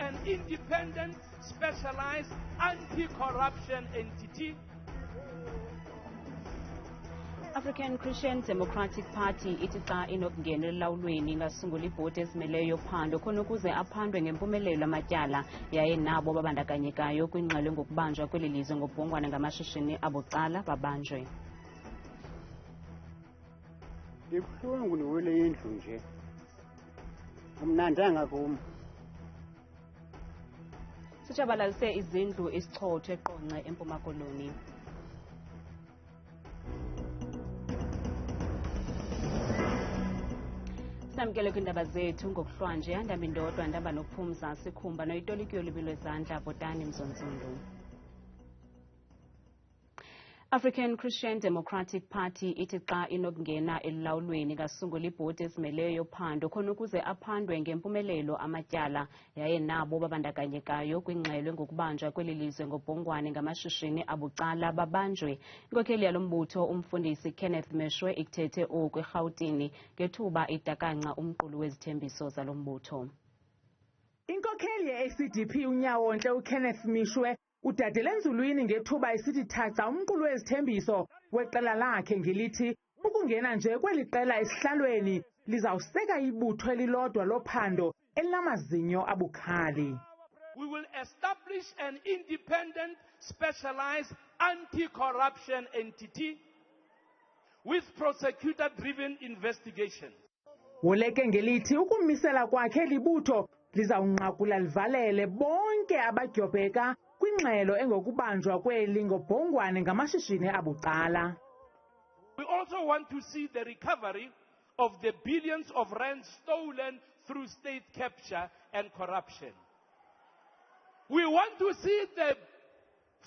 an independent, specialized, anti-corruption entity. African Christian Democratic Party ithi xa inokungenela elawulweni ingasungula ibhodi ezimeleyo yophando khona ukuze aphandwe ngempumelelo amatyala yaye nabo babandakanyekayo kwingxelo ngokubanjwa kweli lizwe ngobhongwane ngamashishini abucala babanjwe. Ibuhlungu ndiwele indlu nje. Amnandanga kum. Sitshabalalise izindlu isichotho eQonce eMpuma Koloni. Samkele kwindaba zethu ngokuhlwanje andaba indodwa ndaba nokuphumza sikhumba noyitolikyo libilo ezandla botani mzonzundu. African Christian Democratic Party ithi xa inokungena elawulweni ingasungula ibhodi ezimeleyo yophando khona ukuze aphandwe ngempumelelo amatyala yaye nabo babandakanyekayo kwingxelo ngokubanjwa kweli lizwe ngobhongwane ngamashishini abucala babanjwe. Inkokheli yalo mbutho umfundisi Kenneth Meshwe ikuthethe oku eRhawutini ngethuba idakanca umqulu wezithembiso zalo mbutho. Inkokheli ye-ACDP unyawontle uKenneth Meshwe udadele enzulwini ngethuba esithi thatha umqulu wezithembiso weqela lakhe ngelithi ukungena nje kweli qela esihlalweni lizawuseka ibutho elilodwa lophando elinamazinyo abukhali. We will establish an independent, specialized, anti-corruption entity with prosecutor-driven investigation. Woleke ngelithi ukumisela kwakhe libutho lizawunqakula livalele bonke abadyobheka kwingxelo engokubanjwa kweli ngobhongwane ngamashishini abucala. We also want to see the recovery of the billions of rands stolen through state capture and corruption. We want to see the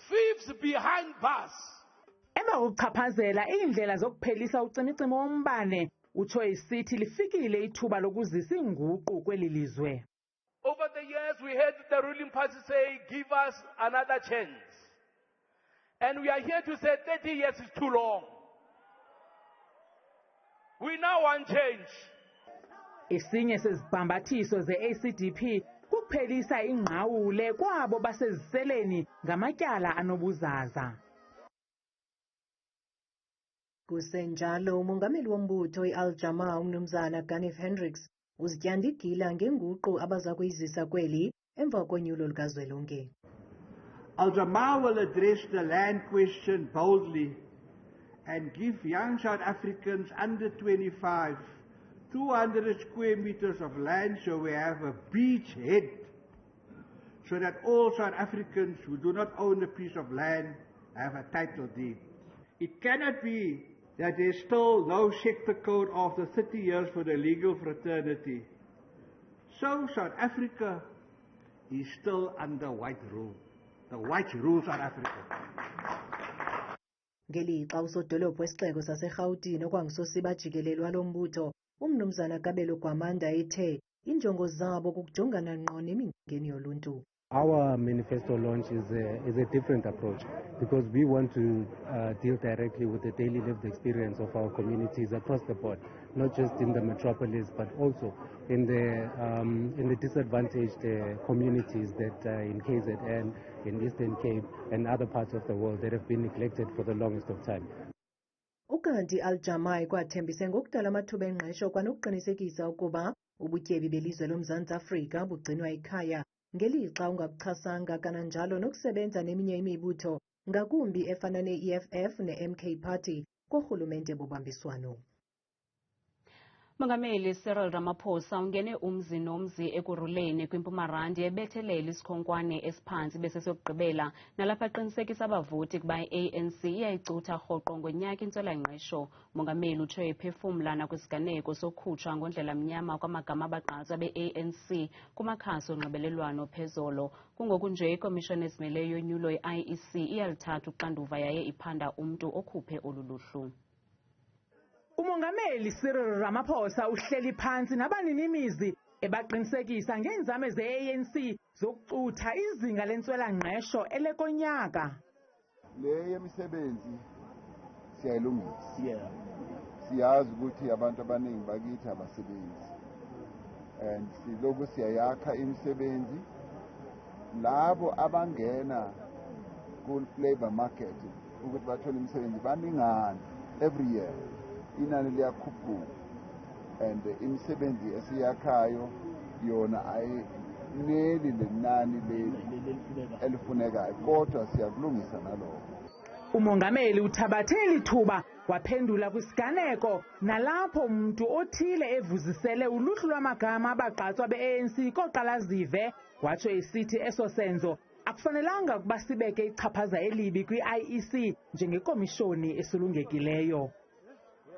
thieves behind bars. Emva kokuchaphazela iindlela zokuphelisa ucimicimi wombane utsho isithi lifikile ithuba lokuzisa iinguqu kweli lizwe. Over the years, we heard the ruling party say, give us another chance. And we are here to say 30 years is too long. We now want change. Esinye sezibhambathiso ze-ACDP kuphelisa ingqawule kwabo baseziseleni ngamatyala anobuzaza. Kusenjalo umongameli wombutho jama-ah uMnumzana Ganef Hendricks uzityanda igila ngenguqu abaza kuyizisa kweli emva konyulo lukazwelonke. Jama-ah will address the land question boldly and give young South Africans under 25 200 square meters of land so we have a beachhead, so that all South Africans who do not own a piece of land have a title deed. It cannot be that there's still no sector code after 30 years for the legal fraternity. So South Africa is still under white rule. The whites rule South Africa. Ngelixa usodolophu wesixeko saseRhawutini okwangisosiba jikelelo walo mbutho uMnumzana Kabelo Gwamanda ethe injongo zabo kukujongana ngqo nemingeni yoluntu. Our manifesto launch is a different approach because we want to deal directly with the daily lived experience of our communities across the board, not just in the metropolis but also in the disadvantaged communities that in KZN, in Eastern Cape and other parts of the world that have been neglected for the longest of time. Ukanti Jama-ah ikwathembise ngokudala amathuba engqesho kwanokuqinisekisa ukuba ubutyebi belizwe loMzantsi Afrika bugcinwa ekhaya ngelixa ungabuchasanga kananjalo nokusebenza neminye imibutho ngakumbi efana ne-EFF ne-MK Party korhulumente bobambiswano. Mongameli uRamaphosa ungene umzi nomzi ekuruleni kwiMpumarandi ebethelela isikhonkwane esiphantsi bese sokugqibela nalapha aqinisekisa abavoti kuba i-ANC iyayicutha rhoqo ngonyaka intswela-ngqesho. Mongameli utsho ephefumla nakwisiganeko sokukhutshwa ngondlela mnyama kwamagama abagqatswa be-ANC kumakhasi onxibelelwano phezolo. Kungoku nje ikomishoni ezimeleyo yonyulo ye-IEC iyalithatha uxanduva yaye iphanda umntu okhuphe olu luhlu. Umongameli Ramaphosa uhleli phansi nabaninimizi ebaqinisekisa ngeenzame ze-ANC zokucutha izinga lentswela-ngqesho elekonyaka. Le yemisebenzi siyayilungisa. Siyazi ukuthi abantu abaningi bakithi abasebenzi. And siloku siyayakha imisebenzi labo abangena ku-labor market ukuthi bathole imisebenzi baningana every year, inani liyakhuphuka, and imisebenzi esiyakhayo yona ayineli lenani elifunekayo, kodwa siyakulungisa nalokho. Umongameli uthabathe lithuba waphendula kwisiganeko nalapho umuntu othile evuzisele uluhlu lwamagama abagqatswa be-ANC koqala zive, watsho esithi eso senzo akufanelanga ukuba sibeke ichaphaza elibi kwi-IEC njengekomishoni esulungekileyo.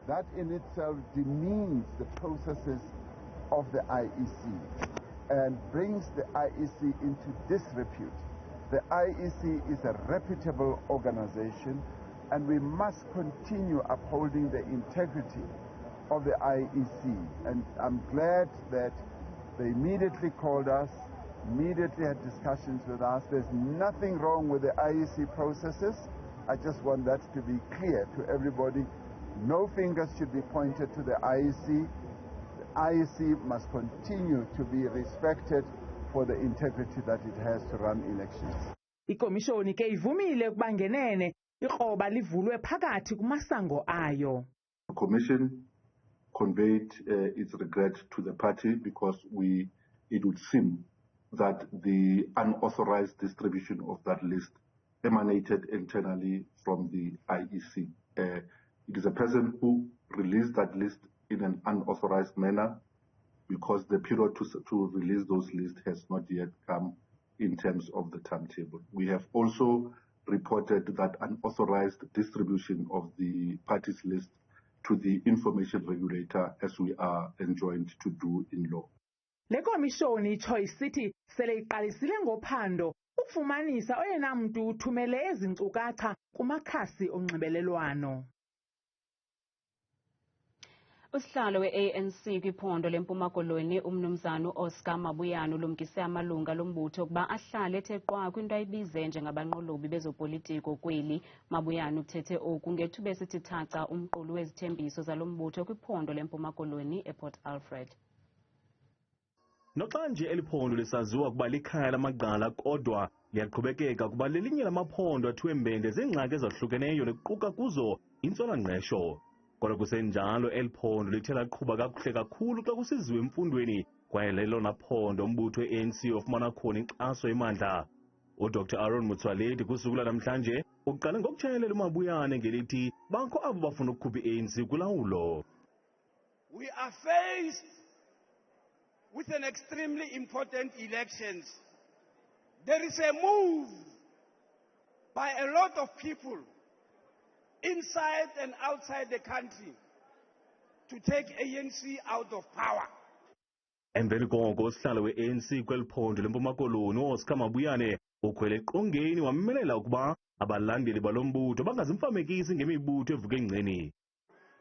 That in itself demeans the processes of the IEC and brings the IEC into disrepute. The IEC is a reputable organization, and we must continue upholding the integrity of the IEC. And I'm glad that they immediately called us, immediately had discussions with us. There's nothing wrong with the IEC processes. I just want that to be clear to everybody. No fingers should be pointed to the IEC. The IEC must continue to be respected for the integrity that it has to run elections. Ikomishoni ke ivumile ukuba ngenene ikroba livulwe phakathi kumasango ayo. The commission conveyed its regret to the party because it would seem that the unauthorized distribution of that list emanated internally from the IEC. It is a person who released that list in an unauthorized manner because the period to release those lists has not yet come in terms of the timetable. We have also reported that unauthorized distribution of the party's list to the information regulator, as we are enjoined to do in law. Le komishoni itsho isithi sele iqalisile ngophando ukufumanisa oyena mntu uthumele ezi nkcukacha kumakhasi onxibelelwano. Usihlalo we-ANC kwiphondo leMpuma Koloni umnumzana uOscar Mabuyane ulumkise amalunga lombutho ukuba ahlale ethe qwa kwinto ayibize njengabanqolobi bezopolitiko kweli. Mabuyane uthethe oku ngethuba esithi thaca umqulu wezithembiso zalo mbutho kwiphondo leMpuma Koloni ePort Alfred. Noxa nje eliphondo lisaziwa ukuba likhaya lamagqala, kodwa liyaqhubekeka kuba lelinye lamaphondo athwembende zeengxaki ezahlukeneyo nequka kuzo intswela-ngqesho. Kodwa kusenjalo eliphondo lithe laqhuba kakuhle kakhulu xa kusiziwe emfundweni kwaye lelona phondo umbutho we-ANC ofumana khona inkxaso emandla. UDr Aaron Motsoaledi kusuku lanamhlanje uqale ngokutshayelela uMabuyane ngelithi bakho abo bafuna ukukhupha i-ANC kulawulo. We are faced with an extremely important elections. There is a move by a lot of people inside and outside the country to take ANC out of power. Emveni koko usihlalo we-ANC kweli phondo leMpuma Koloni uOscar Mabuyane ukhwele eqongeni wammelela ukuba abalandeli balo mbutho bangazimfamekisi ngemibutho evuka engceni.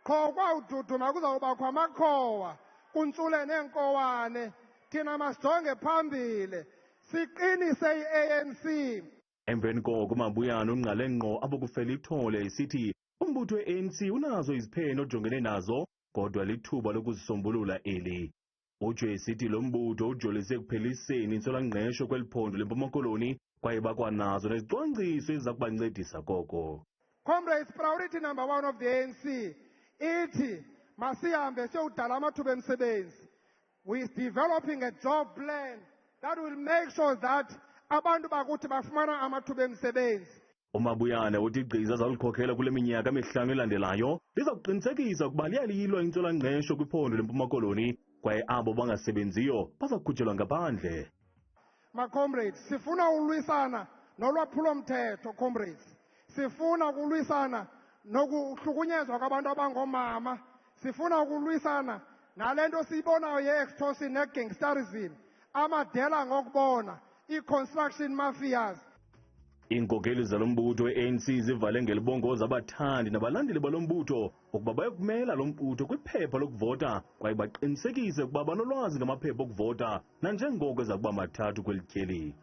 Qho kwawududuma kuzawubakho amakhowa kuntsule neenkowane, thina masijonge phambili siqinise i-ANC. Emveni koko uMabuyane unqale ngqo abokufela ithole isithi umbutho we-ANC unazo iziphene ojongene nazo kodwa lithuba lokuzisombulula eli. Utsho esithi lo mbutho ujolise ekupheliseni intswela-ngqesho kweli phondo leMpuma Koloni kwaye bakwanazo nezicwangciso eziza kubancedisa koko. Comrades, priority number 1 of the ANC ithi masihambe siyodala amathuba emisebenzi. We is developing a job plan that will make sure that abantu bakuthi bafumana amathuba emisebenzi. uMabuyane uthi igqiza zalikhokhela kule minyaka emihlanu elandelayo liza kuqinisekisa ukuba liyaliyilwa intswela-ngqesho kwiphondo leMpuma Koloni kwaye abo bangasebenziyo baza kukhutshelwa ngaphandle. Ma-comrades, sifuna ulwisana nolwaphulo-mthetho, comrades. Sifuna ukulwisana nokuhlukunyezwa kwabantu abangoomama. Sifuna ukulwisana nale nto siyibonayo ye-extortion ne-gangsterism, amadela ngokubona, i-construction mafias. Iinkokeli zalo mbutho we-ANC zivale ngelibongoza abathandi nabalandeli balo mbutho ukuba bayokumela lo mbutho kwiphepha lokuvota kwaye baqinisekise ukuba banolwazi ngamaphepha okuvota nanjengoko eza kuba mathathu kweli tyeli.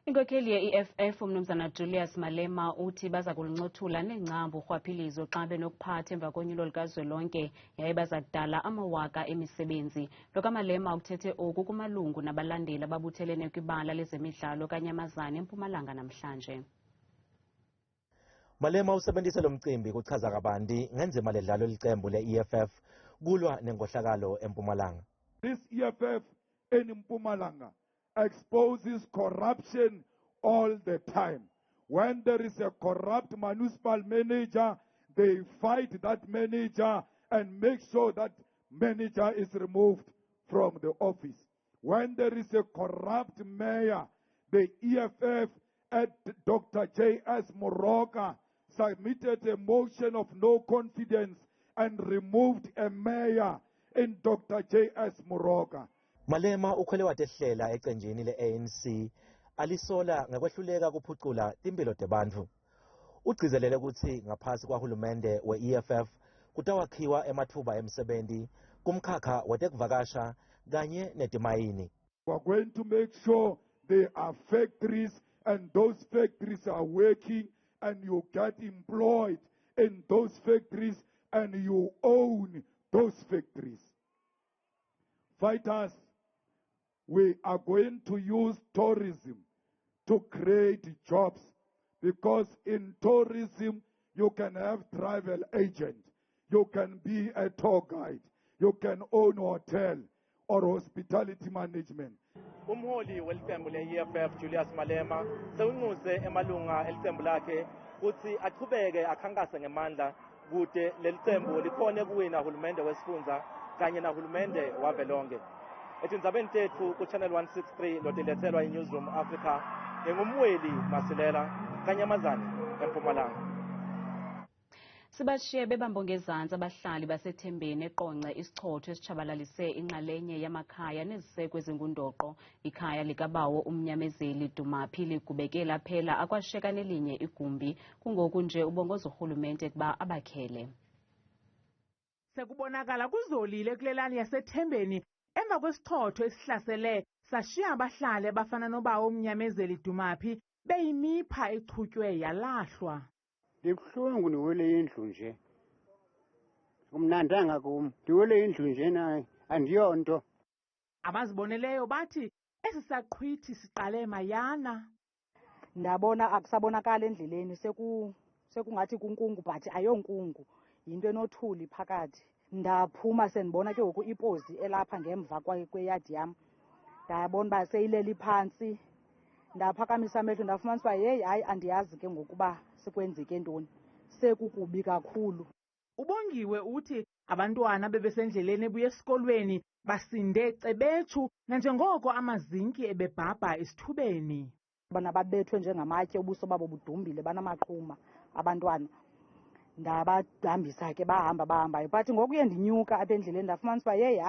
Inkokheli ye-EFF umnumzana Julius Malema uthi baza kuluncothula neengcambu urhwaphilizo xa benokuphatha emva konyulo likazwelonke yaye baza kudala amawaka emisebenzi. Lokamalema ukuthethe oku kumalungu nabalandeli ababuthelene kwibala lezemidlalo kaNyamazane eMpumalanga namhlanje. Malema usebenzise lo mcimbi kuchaza kabanti ngenzima ledlalo liqembu le-EFF kulwa nenkohlakalo eMpumalanga. This EFF in Mpumalanga exposes corruption all the time. When there is a corrupt municipal manager, they fight that manager and make sure that manager is removed from the office. When there is a corrupt mayor, the EFF at Dr. J.S. Moroka submitted a motion of no confidence and removed a mayor in Dr. J.S. Moroka. Malema ukhwele watehlela ecenjini le-ANC alisola ngekwehluleka kuphucula timpilo tebantfu. Ugcizelele ukuthi ngaphasi kwahulumende we-EFF kutawakhiwa emathuba emsebenzi kumkhakha wetekuvakasha kanye netimayini. We're going to make sure there are factories and those factories are working and you get employed in those factories and you own those factories. Fighters, we are going to use tourism to create jobs, because in tourism you can have travel agent, you can be a tour guide, you can own hotel or hospitality management. Umholi welicembu le-EFF Julius Malema sewunxuse emalunga elicembu lakhe ukuthi aqhubeke akhankase ngemandla kude lelicembu likhone kuwina hulumende wesifundza kanye nahulumende wavelonke. Etindzabeni tethu ku Channel 163 lotilethelwa iNewsroom Africa ngingumweli Masilela kaNyamazane eMpumalanga. Sibashiye bebambongezantsi abahlali basethembeni eQonce isichotho esitshabalalise inxalenye yamakhaya neziseko ezingundoqo. Ikhaya likabawo umnyamezeli Dumaphi ligubekela phela akwashiyeka nelinye igumbi, kungoku nje ubongoza urhulumente kuba abakhele. Sekubonakala kuzolile kulelani yasethembeni emva kwesichotho esihlasele sashiya abahlali abafana nobawo umnyamezeli Dumaphi beyimipha echutywe yalahlwa. Ndibuhlungu ndiwele indlu nje. Kumnandanga kum. Ndiwele indlu nje naye andiyonto. Abaziboneleyo bathi esi saqhwithi siqale mayana. Ndabona akusabonakala endleleni sekungathi kunkungu but ayonkungu. Yinto enothuli phakathi. Ndaphuma sendibona ke ngoku ipozi elapha ngemva kweyadi yam. Ndabona uba seyileli phantsi. Ndaphakamisa amehlo ndafumanisa uba yeyi hayi andiyazi ke ngokuba sekwenzeke ntoni. Sekukubi kakhulu. Ubongiwe uthi abantwana bebesendleleni ebuya esikolweni basinde cebetshu nanjengoko amazinki ebebhabha esithubeni. Bona babethwe njengamatye ubuso babo budumbile banamaqhuma abantwana. Ndabahambisa ke bahambayo but ngokuye ndinyuka apha endleleni ndafumanisa uba yeyi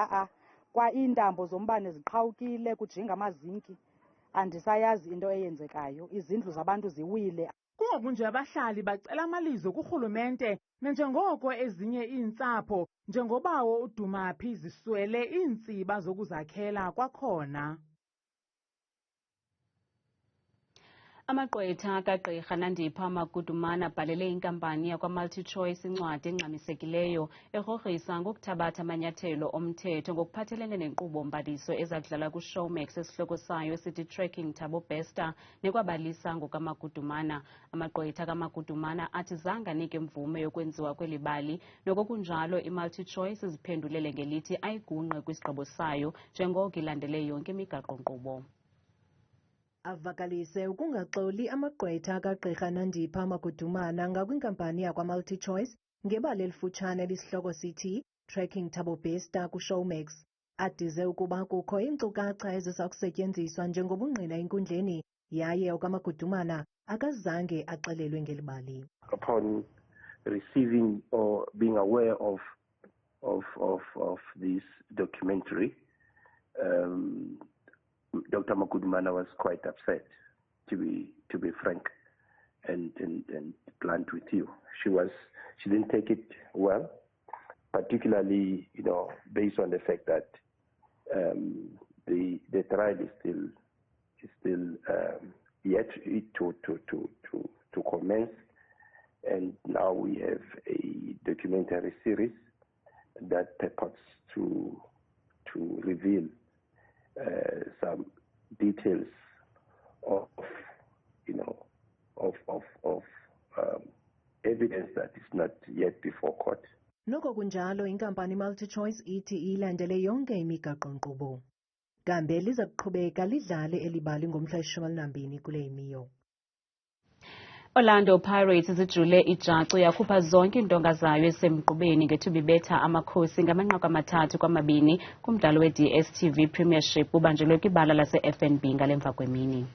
kwa iintambo zombane ziqhawukile kujinga amazinki. Andisayazi into eyenzekayo, izindlu zabantu ziwile. Kungoku nje abahlali bacela amalizo kurhulumente nanjengoko ezinye iintsapho njengobawo uDumaphi ziswele iintsiba zokuzakhela kwakhona. Amagqwetha kagqirha Nandipha UMagudumana abhalele inkampani yakwa-MultiChoice incwadi engxamisekileyo egrogrisa ngokuthabatha amanyathelo omthetho ngokuphathelene nenkqubo-mbaliso ezakudlala kuShowmax esihloko sayo esithi Tracking Thabo Bester nekwabalisa ngokaMagudumana. Amagqwetha kaMagudumana athi zange anike mvume yokwenziwa kweli bali, nokokunjalo iMultiChoice iziphendulele ngelithi ayigungqe kwisigqibo sayo njengoko ilandele yonke imigaqo-nkqubo. Avakalise ukungaxoli amagqwetha kagqirha Nandipha Magudumana ngakwinkampani yakwa-MultiChoice ngebali elifutshane elisihloko sithi Tracking Thabo Bester kuShowmax. Adize ukuba kukho iinkcukacha eziza kusetyenziswa njengobungqina enkundleni yaye okaMagudumana akazange axelelwe ngeli bali. Upon receiving or being aware of this documentary, Dr. Magudumana was quite upset, to be frank and blunt with you. She didn't take it well, particularly based on the fact that the trial is still yet to commence. And now we have a documentary series that purports to reveal some details of evidence that is not yet before court. Noko kunjalo inkampani MultiChoice ithi ilandele yonke imigaqo-nkqubo. Kambe liza kuqhubeka lidlale elibali ngomhla 12 kule imiyo. Orlando Pirates zijule ijacu yakhupha zonke intonga zayo esemqubeni ngethuba ibetha amakhosi ngamanqaku 3-2 kumdlalo we-DStv Premiership ubanjelwe kwibala lase-FNB ngalemva kwemini.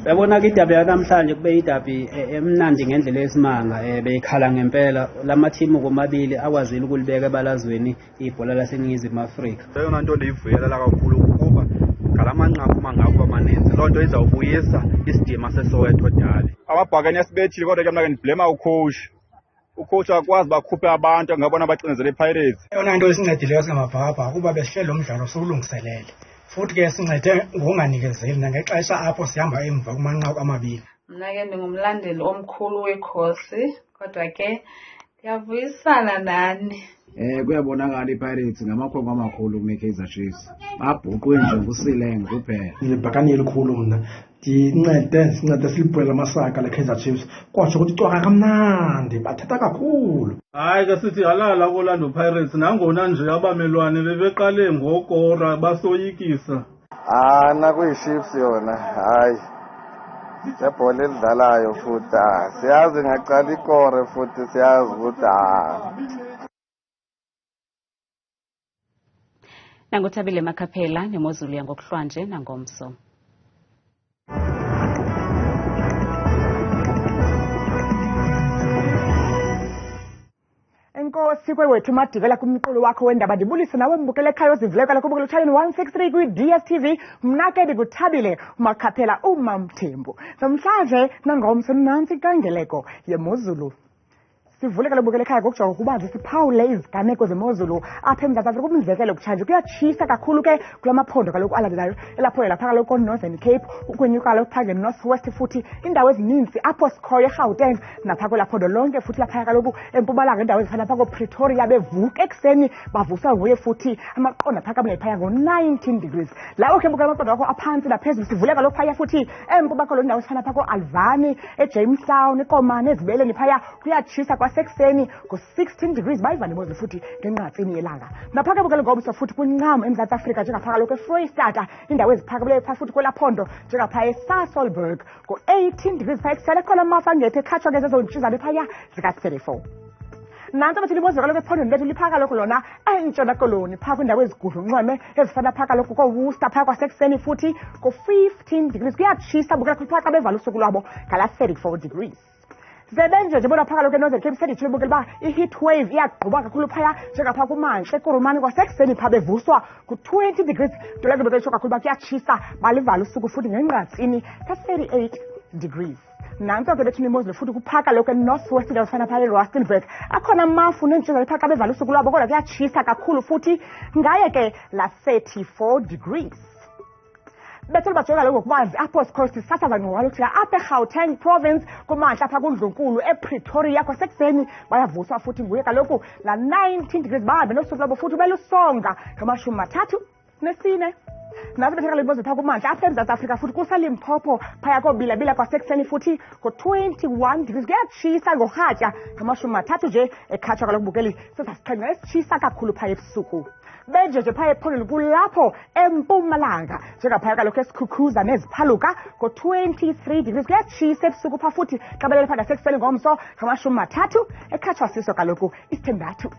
Yabona ke idabi yanamhlanje kube idabi emnandi ngendlela esimanga beyikhala ngempela lamateam komabili akwazile ukulibeka ebalazweni ibhola laseNingizimu Afrika. Eyona nto ndiyivuyela kakhulu ukuba ngalamanqaku mangako amaninzi loo nto izawubuyisa isidima seSoweto Derby. Amabhakaniya sibethile kodwa ke mna ke ndiblema ucoach akwazi bakhuphe abantu ngabona bacinezele iPirates. Eyona nto isincedileyo singamabhakabhaka kuba besihlele umdlalo sokulungiselele. Futhi ke sincede ngokunganikezeli nangexesha apho sihamba emva kumanqaku amabili. Mna ke ndingumlandeli omkhulu weKonce kodwa ke ndiyavuyisana nani. Kuyabonakala iPirates ngamakhwenkwe amakhulu kuneKaizer Chiefs. Babhuqwe nje nguSilenge kuphela. Ngilibhakaniya elikhulu mna. Sincede silibhwela amasaka leKaizer Chiefs. Kwatsho ukuthi cwaka kamnandi bathetha kakhulu. Hayi ke sithi halala koLando Pirates nangona nje abamelwane bebeqale ngokora basoyikisa. Nakuyi-Chiefs yona hayi. Lebhola elidlalayo futhi siyazi ngaqala ikore futhi siyazi ukuthi Nanguthabile Makhaphela nemozulu yangokuhlwanje nangomso. Enkosi kwewethu Madikela kumqulu wakho wendaba ndibulise nawe mbukele ekhaya ozivulekela kubukela channel 163 kwi-DStv mna ke ndikuthabile uMakhaphela uMamthembu. Namhlanje nangomso nansi kangeleko yemozulu. Sivulekela ubukela ekhaya ngokujonga ukuba zisiphawule iziganeko zemozulu apha eMzantsi Afrika. Umzekelo kutshanje kuyatshisa kakhulu ke kula maphondo kaloku alandelayo elapho lapha kaloku Northern Cape ukwenyuka kaloku phaa North West futhi indawo ezininzi apho sikhoyo eGauteng napha kwelaa phondo lonke futhi lapha kaloku eMpumalanga indawo ezifana phaa Pretoria bevuka ekuseni bavuswa nguye futhi amaqondo aphakamileyo phaya ngo-19 degrees. Lawo ke bukela amaqondo akho aphantsi naphezulu. Sivuleka kaloku phaya futhi eMpuma Koloni indawo ezifana phaa Alvani eJamestown eKomani ezibeleni phaya kuyatshisa kwasekuseni ngo-16 degrees bayivane imozulu futhi ngenqatsini yelanga. Naphaka bukele ngomso futhi kwincam eMzantsi Afrika njengapha kaloku eFreystata indawo eziphakamileyo phaa futhi kwelaa phondo njengapha eSasolburg ngo-18 degrees phaya ekusele khona amafangethe ekhatshwa ke zezo ntshizane phaya zika-34. Nanto bathi imozulu kaloku ephondweni lethu lipha kaloku lona eNtshona Koloni phaa kwindawo ezigudlunqweme ezifana phaa kaloku kooWorcester phaa kwasekuseni futhi ngo-15 degrees kuyatshisa bukela kuphaa xa bevala usuku lwabo ngala-34 degrees. Zebenje nje bona phaka lokho eNorthern Cape seditsho bukela ba i-heat wave iyagquba kakhulu phaya njengapha kumantle eKoromani kwasekuseni phaa bevuswa ku-20 degrees nto lezo beketsho kakhulu uba kuyatshisa balivala usuku futhi ngenqatsini ka-38 degrees. Nanto ke bethuna imozulu futhi kuphaka lokho eNorth West indawo efana phaya eRustenburg akhona amafu neentshizane phaa xa bevala usuku lwabo kodwa kuyatshisa kakhulu futhi ngaye ke la-34 degrees. Bethu bajonga lo ngokubanzi apho sikhosi sasaza ngowalo kuthi apha eGauteng province kumantla apha kuNdlunkulu ePretoria kwasekuseni bayavuswa futhi nguye kaloku la 19 degrees bahambe nosuku lwabo futhi belusonga ngamashumi 34. Nazo betheka lemozulu phaa kumantla apha eMzantsi Afrika futhi kuseLimpopo phaya koobilabila kwasekuseni futhi ngo-21 degrees kuyatshisa ngorhatya ngamashumi 3 nje ekhatshwa kaloku bukeli sesasixhenxe esitshisa kakhulu phaya ebusuku. Benje phaya ephondweni kulapho eMpumalanga njengaphaya kaloku esikhukhuza neziphaluka ngo-23 degrees kuyatshisa ebusuku phaa futhi xa belele phaa ngasekuseni ngomso ngama-30 ekhatshwa siso kaloku isithandathu.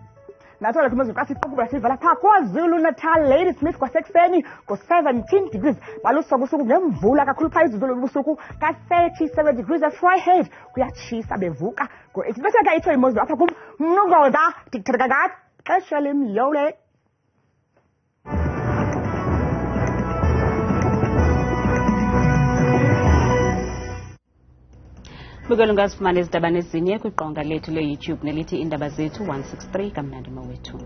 Nathi kaloku imozulu kasiqukubula sivala phaa KwaZulu Natal Ladysmith kwasekuseni ngo-17 degrees balusoka usuku ngemvula kakhulu phaa izulu lobusuku ka-37 degrees eVryheid kuyatshisa bevuka ngo-8. Bese ke itsho imozulu apha kum mnungoza dikthirikakati xesha lemyole. Bukela ungazifumana izindaba nezinye kwiqonga lethu le-YouTube nelithi Iindaba Zethu 163 kamnandi mawethu.